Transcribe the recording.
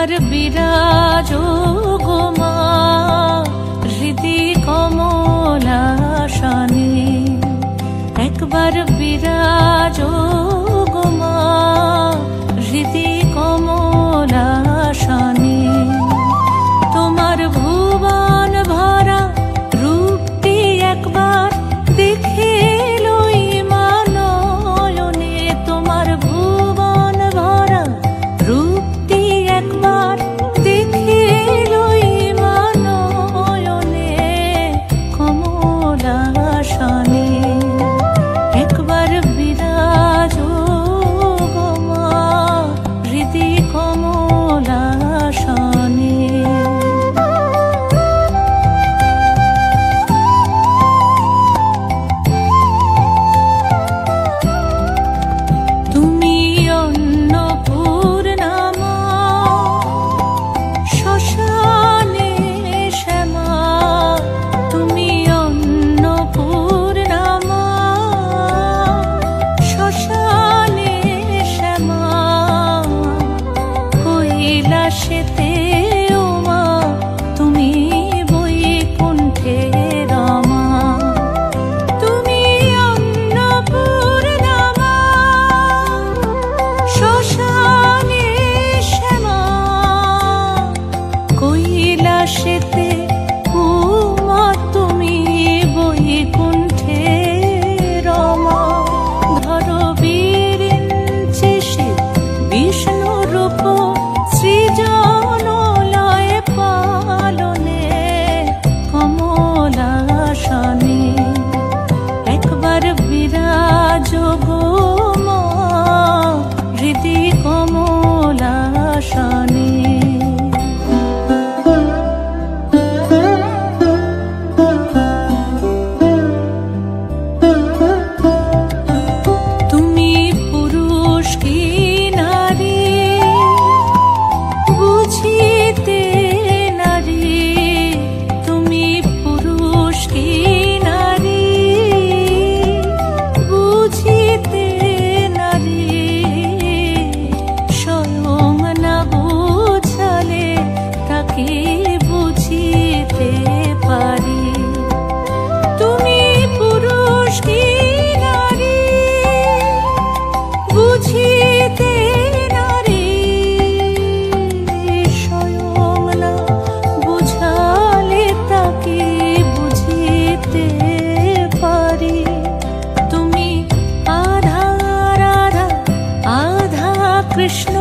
একবার বিরাজো গো মা হৃদি কমলাসনে, একবার বিরাজো গো মা হৃদি কমলাসনে। তোমার ভুবন ভরা রূপটি একবার দেখে লই মা নয়নে, তোমার ভুবন ভরা রূপটি একবার দেখে লই মা নয়নে কমলাসনে। একবার বিরাজো গো মা হৃদি কমলাসনে। তুমি অন্নপূর্ণা মা শ্মশানে শ্যামা, তুমি অন্নপূর্ণা মা শ্মশানে শ্যামা। কৈলাসেতে ও মা তুমি বৈকুণ্ঠে রমা, তুমি অন্নপূর্ণা মা শ্মশানে শ্যামা। কৈলাসেতে ও মা তুমি বৈকুণ্ঠে রমা। ধরো বিরিঞ্চিসে বিষ্ণু রূপ সৃজন লয় পালনে কমলাসনে। একবার বিরাজো গো মা হৃদি কমলাসনে। তুমি পুরুষ কি নারী বুঝিতে নারী, তুমি পুরুষ কি নারী বুঝিতে নারী। স্বয়ং না বুঝালে তাকে বুঝিতে পারি। তুমি পুরুষ কি নারী বুঝিতে নারী, স্বয়ং না বুঝালে তাকে বুঝিতে পারি। তুমি আধা রাধা আধা কৃষ্ণ